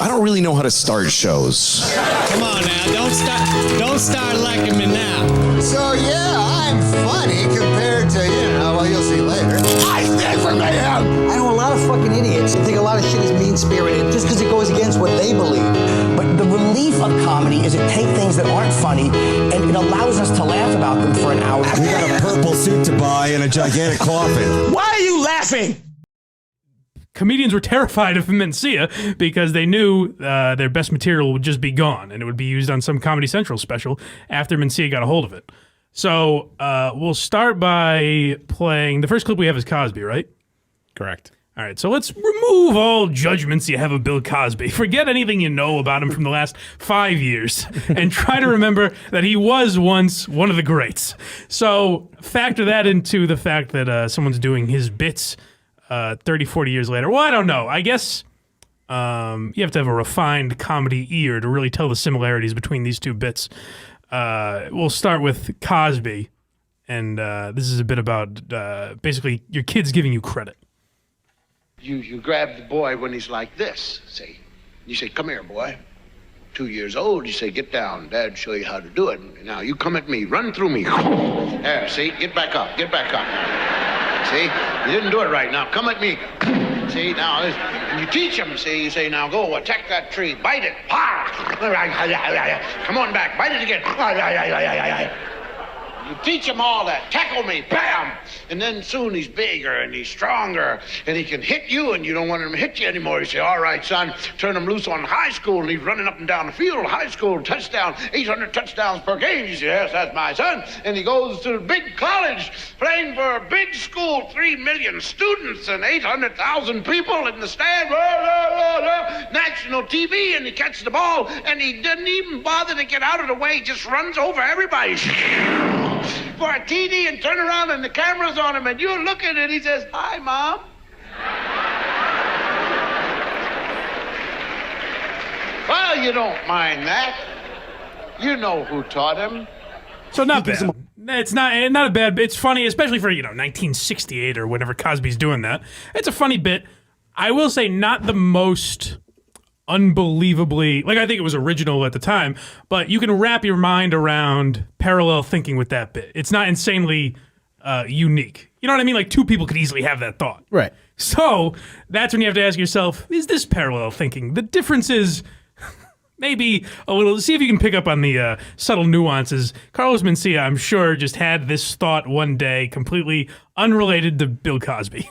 I don't really know how to start shows. Come on now, don't start liking me now. So yeah, I'm funny compared to, well, you'll see later. I stand for mayhem! I know a lot of fucking idiots that think a lot of shit is mean-spirited just because it goes against what they believe. But the relief of comedy is it takes things that aren't funny and it allows us to laugh about them for an hour. We got a purple suit to buy and a gigantic coffin. Why are you laughing? Comedians were terrified of Mencia because they knew their best material would just be gone and it would be used on some Comedy Central special after Mencia got a hold of it. So we'll start by playing, the first clip we have is Cosby, right? Correct. All right, so let's remove all judgments you have of Bill Cosby. Forget anything you know about him from the last 5 years and try to remember that he was once one of the greats. So factor that into the fact that someone's doing his bits 30, 40 years later. Well, I don't know. I guess you have to have a refined comedy ear to really tell the similarities between these two bits. We'll start with Cosby, and this is a bit about basically your kids giving you credit. You grab the boy when he's like this, see? You say, come here, boy. 2 years old, you say, get down. Dad show you how to do it. Now, you come at me. Run through me. There, see? Get back up. Get back up. See? You didn't do it right. Now, come at me. See? Now, and you teach him, see? You say, now, go attack that tree. Bite it. Come on back. Bite it again. You teach him all that. Tackle me. Bam! And then soon he's bigger and he's stronger and he can hit you and you don't want him to hit you anymore. You say, all right, son, turn him loose on high school. And he's running up and down the field. High school, touchdown, 800 touchdowns per game. You say, yes, that's my son. And he goes to big college playing for a big school, 3 million students and 800,000 people in the stand. National TV, and he catches the ball and he didn't even bother to get out of the way. He just runs over everybody. For a TD and turn around and the camera's on him and you're looking and he says, hi, Mom. Well, you don't mind that. You know who taught him. So not bad. It's not a bad bit. It's funny, especially for, 1968 or whenever Cosby's doing that. It's a funny bit. I will say not the most unbelievably, I think it was original at the time, but you can wrap your mind around parallel thinking with that bit. It's not insanely unique. You know what I mean? Like two people could easily have that thought. Right. So that's when you have to ask yourself, is this parallel thinking? The difference is maybe a little, see if you can pick up on the subtle nuances. Carlos Mencia, I'm sure, just had this thought one day completely unrelated to Bill Cosby.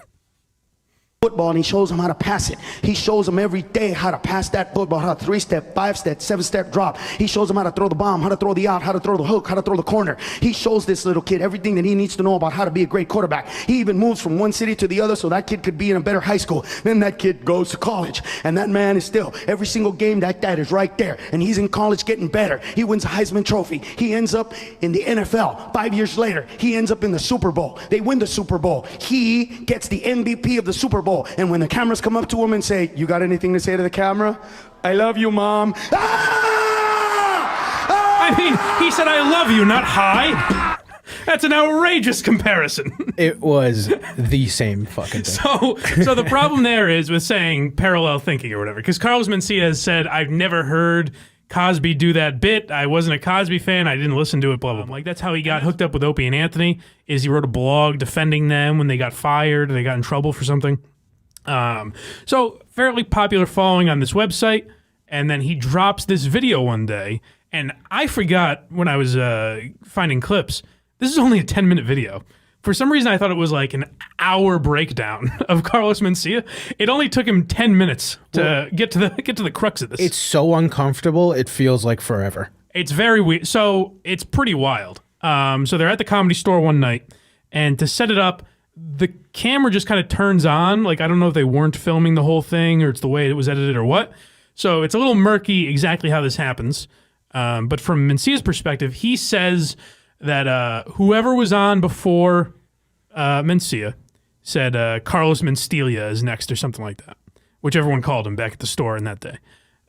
Football, and he shows them how to pass it. He shows them every day how to pass that football, how to 3-step, 5-step, 7-step drop. He shows them how to throw the bomb, how to throw the out, how to throw the hook, how to throw the corner. He shows this little kid everything that he needs to know about how to be a great quarterback. He even moves from one city to the other so that kid could be in a better high school. Then that kid goes to college, and that man is still, every single game that is right there, and he's in college getting better. He wins a Heisman Trophy. He ends up in the NFL. 5 years later, he ends up in the Super Bowl. They win the Super Bowl. He gets the MVP of the Super Bowl. And when the cameras come up to him and say, you got anything to say to the camera? I love you, Mom. I mean, he said, I love you, not hi. That's an outrageous comparison. It was the same fucking thing. So the problem there is with saying parallel thinking or whatever, because Carlos Mencia has said, I've never heard Cosby do that bit. I wasn't a Cosby fan. I didn't listen to it, blah, blah, blah. That's how he got hooked up with Opie and Anthony, is he wrote a blog defending them when they got fired or they got in trouble for something. So fairly popular following on this website, and then he drops this video one day, and I forgot when I was finding clips, this is only a 10-minute video. For some reason, I thought it was like an hour breakdown of Carlos Mencia. It only took him 10 minutes to get to the crux of this. It's so uncomfortable, it feels like forever. It's very weird. So it's pretty wild. So they're at the Comedy Store one night, and to set it up, the camera just kind of turns on. I don't know if they weren't filming the whole thing or it's the way it was edited or what. So it's a little murky exactly how this happens. But from Mencia's perspective, he says that whoever was on before Mencia said Carlos Mencia is next or something like that, which everyone called him back at the store in that day.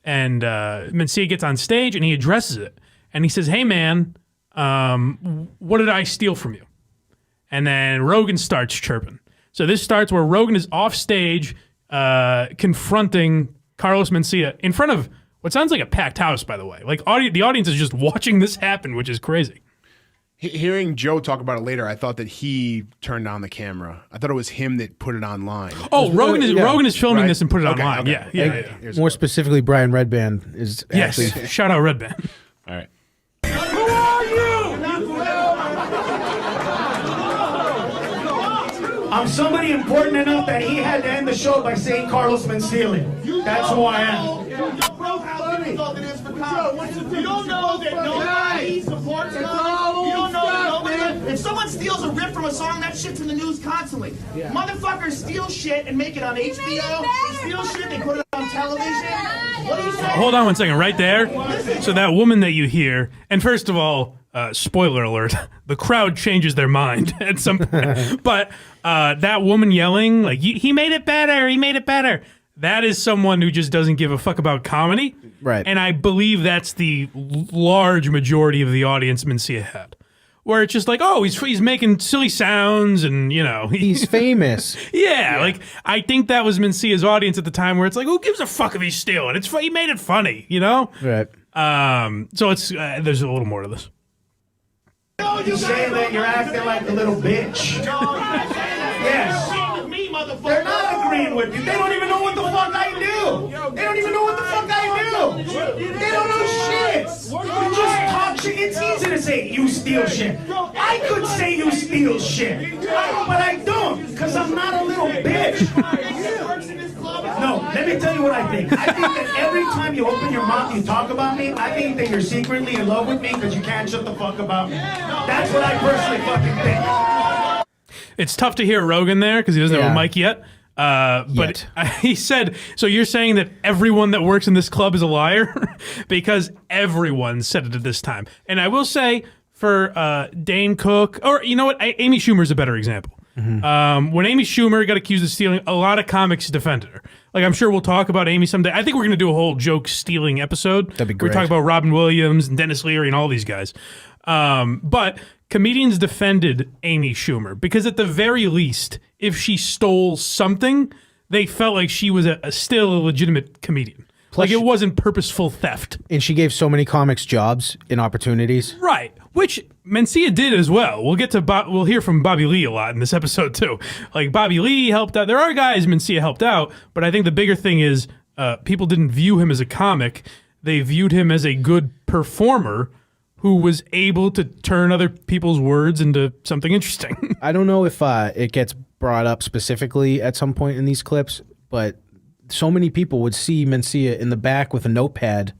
And Mencia gets on stage and he addresses it. And he says, hey, man, what did I steal from you? And then Rogan starts chirping. So this starts where Rogan is off stage confronting Carlos Mencia in front of what sounds like a packed house, by the way. Like the audience is just watching this happen, which is crazy. Hearing Joe talk about it later, I thought that he turned on the camera. I thought it was him that put it online. Oh, Rogan is filming Right. this and put it Okay, online. okay. Yeah. More specifically, Brian Redband is Yes. actually. Shout out Red Band. All right. I'm somebody important enough that he had to end the show by saying Carlos Mencia. That's who I am. You don't know that nobody supports him. You don't know that nobody. If someone steals a riff from a song, that shit's in the news constantly. Motherfuckers steal shit and make it on HBO. They steal shit, they put it on television. What are you saying? Hold on one second, right there. So that woman that you hear, and first of all, spoiler alert, the crowd changes their mind at some point. But that woman yelling, like, he made it better, he made it better. That is someone who just doesn't give a fuck about comedy. Right. And I believe that's the large majority of the audience Mencia had. Where it's just like, oh, he's making silly sounds and, you know. He's famous. Yeah, like, I think that was Mencia's audience at the time where it's like, who gives a fuck if he's stealing? He made it funny, you know? Right. So it's there's a little more to this. You're saying that you're acting like a little bitch. Yes. They're not agreeing with you. They don't even know what the fuck I do. They don't even know what the fuck I do. They don't know shit. You just talk shit. It's easy to say you steal shit. I could say you steal shit, but I don't, because I'm not a little bitch. No, let me tell you what I think. I think that every time you open your mouth, you talk about me, I think that you're secretly in love with me because you can't shut the fuck about me. That's what I personally fucking think. It's tough to hear Rogan there because he doesn't have a Yeah. mic yet. But he said, so you're saying that everyone that works in this club is a liar? Because everyone said it at this time. And I will say for Dane Cook, or you know what, Amy Schumer's a better example. When Amy Schumer got accused of stealing, a lot of comics defended her. Like, I'm sure we'll talk about Amy someday. I think we're going to do a whole joke stealing episode. That'd be great. We talk about Robin Williams and Dennis Leary and all these guys. But comedians defended Amy Schumer because at the very least, if she stole something, they felt like she was still a legitimate comedian. Plus Like it wasn't purposeful theft. And she gave so many comics jobs and opportunities. Right, which Mencia did as well. We'll get to we'll hear from Bobby Lee a lot in this episode too. Like Bobby Lee helped out. There are guys Mencia helped out, but I think the bigger thing is people didn't view him as a comic. They viewed him as a good performer who was able to turn other people's words into something interesting. I don't know if it gets brought up specifically at some point in these clips, but so many people would see Mencia in the back with a notepad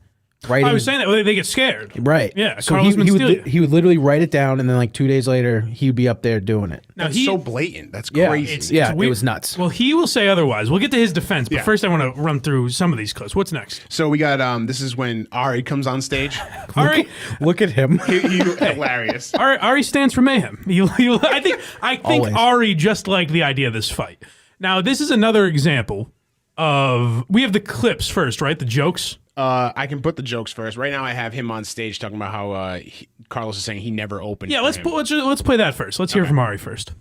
writing. I was saying that they get scared. Right. Yeah. So Carlos he would literally write it down, and then like 2 days later, he would be up there doing it. Now That's so blatant. That's Yeah. crazy. It weird. was nuts. Well, he will say otherwise. We'll get to his defense, but Yeah. first I want to run through some of these clips. What's next? So we got this is when Ari comes on stage. Ari, Look at him. Hilarious. Ari stands for mayhem. I think Always. Ari just liked the idea of this fight. Now, this is another example of we have the clips first, right? The jokes. I can put the jokes first. Right now, I have him on stage talking about how Carlos is saying he never opened. Yeah, for him. let's play that first. Let's hear from Ari first.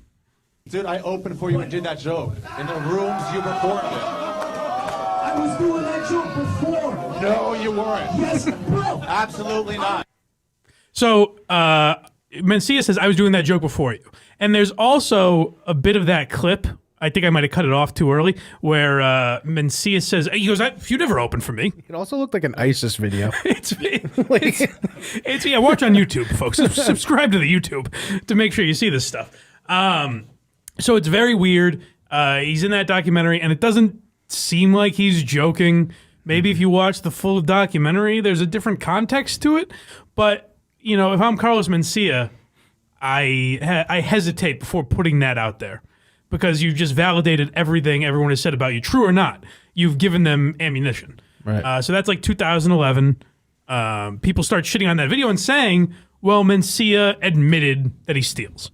Dude, I opened for you and did that joke. In the rooms you performed it. I was doing that joke before. No, you weren't. Yes, bro. Absolutely not. So Mencia says, I was doing that joke before you. And there's also a bit of that clip, I think I might have cut it off too early, where Mencia says, he goes, you never opened for me. It also looked like an ISIS video. It's yeah, watch on YouTube, folks. Subscribe to the YouTube to make sure you see this stuff. So it's very weird. He's in that documentary, and it doesn't seem like he's joking. Maybe if you watch the full documentary, there's a different context to it. But, you know, if I'm Carlos Mencia, I hesitate before putting that out there because you've just validated everything everyone has said about you, true or not. You've given them ammunition. Right. So that's like 2011. People start shitting on that video and saying, well, Mencia admitted that he steals.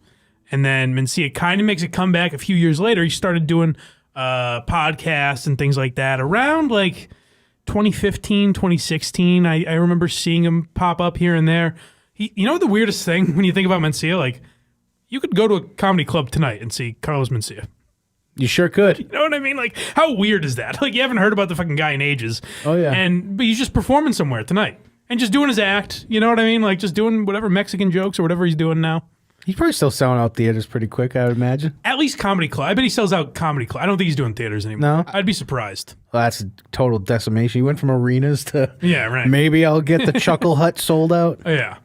And then Mencia kind of makes a comeback a few years later. He started doing podcasts and things like that around like 2015, 2016. I remember seeing him pop up here and there. You know the weirdest thing when you think about Mencia? Like, you could go to a comedy club tonight and see Carlos Mencia. You sure could. You know what I mean? Like, how weird is that? Like, you haven't heard about the fucking guy in ages. Oh, yeah. But he's just performing somewhere tonight and just doing his act. You know what I mean? Like, just doing whatever Mexican jokes or whatever he's doing now. He's probably still selling out theaters pretty quick, I would imagine. At least comedy club. I bet he sells out comedy club. I don't think he's doing theaters anymore. No? I'd be surprised. Well, that's a total decimation. He went from arenas to Yeah, right. maybe I'll get the Chuckle Hut sold out. Oh, yeah.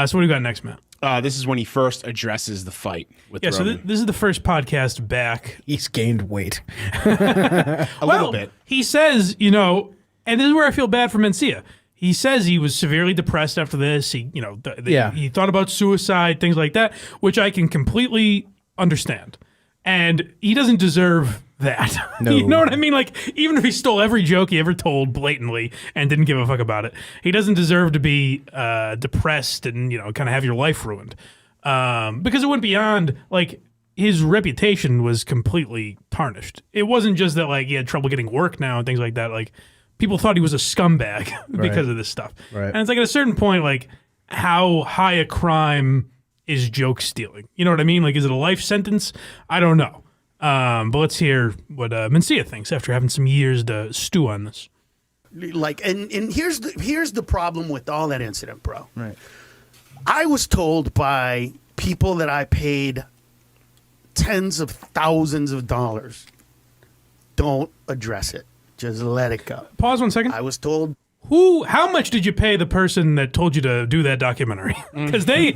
So what do you got next, Matt? This is when he first addresses the fight with Yeah, so Rogan. this is the first podcast back. He's gained weight. A little bit. He says, you know, and this is where I feel bad for Mencia. He says he was severely depressed after this. He, you know, he thought about suicide, things like that, which I can completely understand. And he doesn't deserve that. No. You know what I mean? Like, even if he stole every joke he ever told blatantly and didn't give a fuck about it, he doesn't deserve to be depressed and, you know, kind of have your life ruined. Because it went beyond, like, his reputation was completely tarnished. It wasn't just that, like, he had trouble getting work now and things like that. Like, people thought he was a scumbag because of this stuff. Right. And it's like, at a certain point, like, how high a crime is joke stealing? You know what I mean? Like, is it a life sentence? I don't know. But let's hear what Mencia thinks after having some years to stew on this. Like, and here's the problem with all that incident, bro. Right. I was told by people that I paid tens of thousands of dollars, don't address it. Just let it go. Pause 1 second. I was told. How much did you pay the person that told you to do that documentary? Because they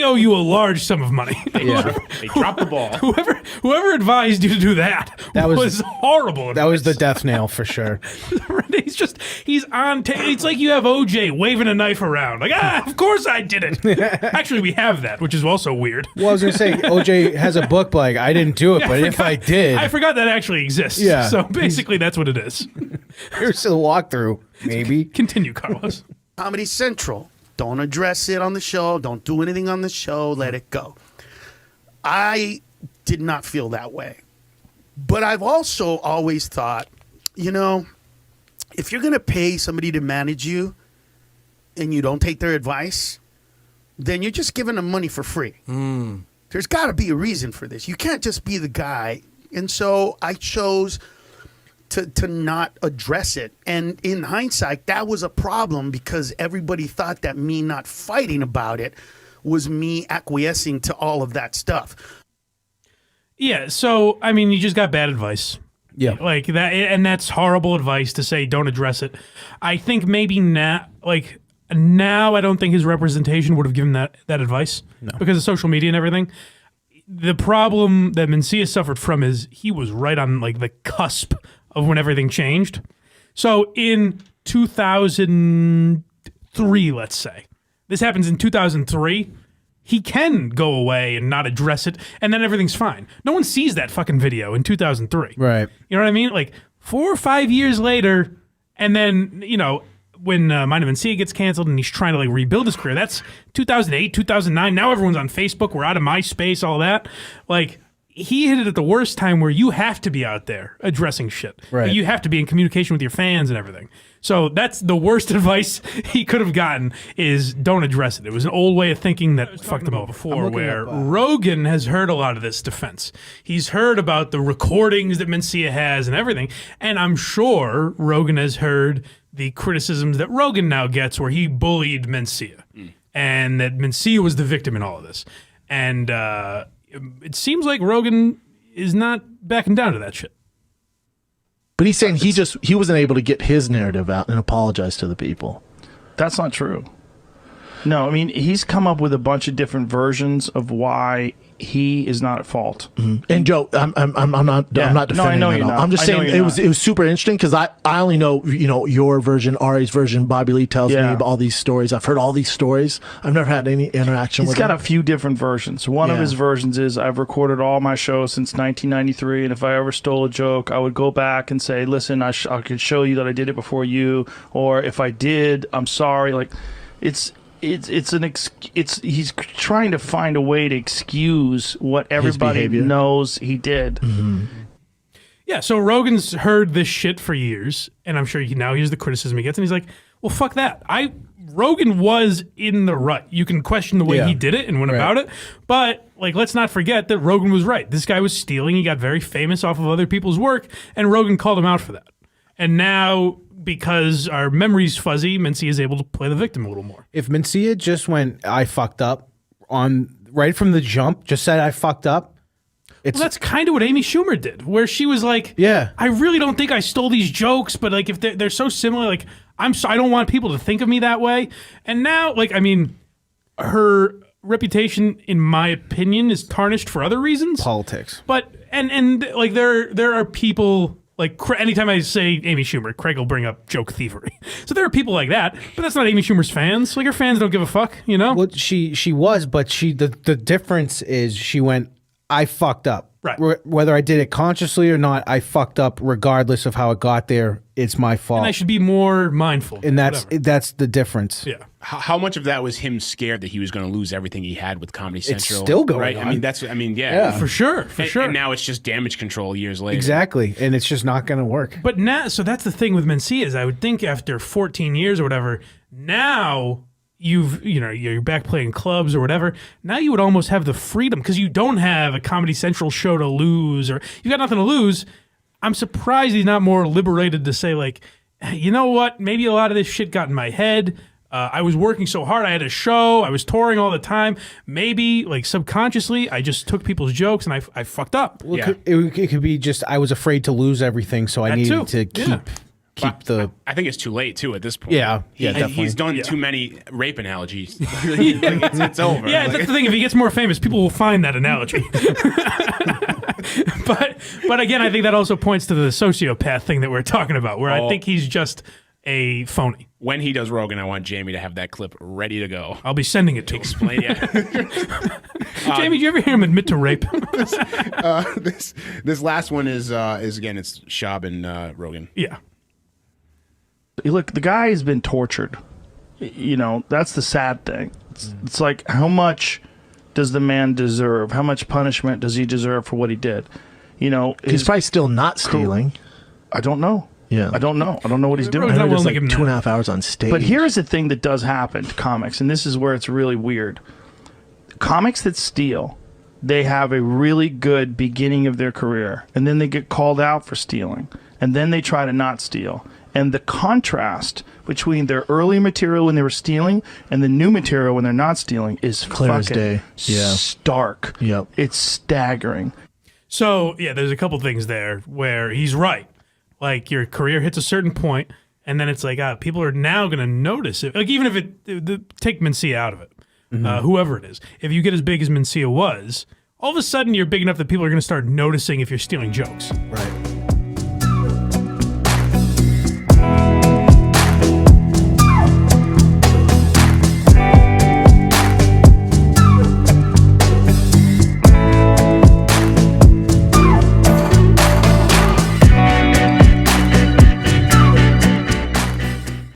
owe you a large sum of money. Yeah. They dropped the ball. Whoever advised you to do that was horrible. That was the death nail for sure. He's on. It's like you have OJ waving a knife around. Like, of course I did it. Actually, we have that, which is also weird. Well, I was going to say, OJ has a book like, I didn't do it, but if I did. I forgot that actually exists. Yeah. So basically, that's what it is. Here's the walkthrough, maybe. Continue, Carlos. Comedy Central. Don't address it on the show. Don't do anything on the show. Let it go. I did not feel that way. But I've also always thought, you know, if you're going to pay somebody to manage you and you don't take their advice, then you're just giving them money for free. There's got to be a reason for this. You can't just be the guy. And so I chose to not address it. And in hindsight, that was a problem because everybody thought that me not fighting about it was me acquiescing to all of that stuff. Yeah, so, I mean, you just got bad advice. Yeah. Like that, and that's horrible advice to say don't address it. I think maybe now I don't think his representation would have given that advice because of social media and everything. The problem that Mencia suffered from is he was right on like the cusp of when everything changed. So in 2003, let's say, this happens in 2003, he can go away and not address it, and then everything's fine. No one sees that fucking video in 2003. Right. You know what I mean? Like 4 or 5 years later, and then, you know, when Mind of Mencia gets canceled and he's trying to like rebuild his career, that's 2008, 2009. Now everyone's on Facebook. We're out of MySpace, all that. Like, he hit it at the worst time where you have to be out there addressing shit. Right. You have to be in communication with your fans and everything. So that's the worst advice he could have gotten is don't address it. It was an old way of thinking that fucked him up before where Rogan has heard a lot of this defense. He's heard about the recordings that Mencia has and everything. And I'm sure Rogan has heard the criticisms that Rogan now gets where he bullied Mencia and that Mencia was the victim in all of this. And it seems like Rogan is not backing down to that shit. But he's saying he wasn't able to get his narrative out and apologize to the people. That's not true. No, I mean, he's come up with a bunch of different versions of why he is not at fault. And Joe, I'm not defending I know him at you're all. not. I'm just I know saying you're it was super interesting because I only know your version, Ari's version. Bobby Lee tells me about all these stories. I've heard all these stories. I've never had any interaction with him. He's got a few different versions. One of his versions is I've recorded all my shows since 1993, and if I ever stole a joke, I would go back and say, listen, I could show you that I did it before you, or if I did, I'm sorry. Like, he's trying to find a way to excuse what everybody knows he did. Yeah, so Rogan's heard this shit for years, and I'm sure now here's the criticism he gets, and he's like, well, fuck that. Rogan was in the rut. You can question the way he did it and went about it, but like, let's not forget that Rogan was right. This guy was stealing. He got very famous off of other people's work, and Rogan called him out for that. And now, because our memory's fuzzy, Mencia is able to play the victim a little more. If Mencia just went, I fucked up on right from the jump, just said I fucked up. Well, that's kind of what Amy Schumer did, where she was like, yeah, I really don't think I stole these jokes, but like if they're so similar, like I don't want people to think of me that way. And now, like, I mean, her reputation, in my opinion, is tarnished for other reasons. Politics. But and like there are people like anytime I say Amy Schumer, Craig will bring up joke thievery. So there are people like that, but that's not Amy Schumer's fans. Like her fans don't give a fuck, you know? Well, she was, but the difference is she went, I fucked up. Right. Whether I did it consciously or not, I fucked up regardless of how it got there. It's my fault. And I should be more mindful. And that's the difference. Yeah. How much of that was him scared that he was going to lose everything he had with Comedy Central? It's still going right? on. I mean, yeah. For sure. And now it's just damage control years later. Exactly. And it's just not going to work. But now, so that's the thing with Mencia is I would think after 14 years or whatever, now you're back playing clubs or whatever. Now you would almost have the freedom because you don't have a Comedy Central show to lose or you've got nothing to lose. I'm surprised he's not more liberated to say like, you know what? Maybe a lot of this shit got in my head. I was working so hard. I had a show. I was touring all the time. Maybe like subconsciously, I just took people's jokes and I fucked up. Well, it could be just I was afraid to lose everything, so I needed to keep the. I think it's too late too at this point. Yeah, definitely. He's done too many rape analogies. It's over. Yeah, that's the thing. If he gets more famous, people will find that analogy. But again, I think that also points to the sociopath thing that we're talking about, where I think he's just a phony. When he does Rogan, I want Jamie to have that clip ready to go. I'll be sending it to him. Explain it. Jamie, did you ever hear him admit to rape? This last one is again, it's Shab and Rogan. Yeah. Look, the guy has been tortured. You know, that's the sad thing. It's like, how much does the man deserve? How much punishment does he deserve for what he did? You know, he's probably still not stealing. I don't know. Yeah, I don't know. I don't know what he's doing. I know just like 2.5 hours on stage. But here's the thing that does happen to comics, and this is where it's really weird. Comics that steal, they have a really good beginning of their career, and then they get called out for stealing, and then they try to not steal. And the contrast between their early material when they were stealing and the new material when they're not stealing is clear as day. Stark. Yep. It's staggering. So, yeah, there's a couple things there where he's right. Like, your career hits a certain point, and then it's like, people are now going to notice it. Like, even if take Mencia out of it, whoever it is. If you get as big as Mencia was, all of a sudden you're big enough that people are going to start noticing if you're stealing jokes. Right.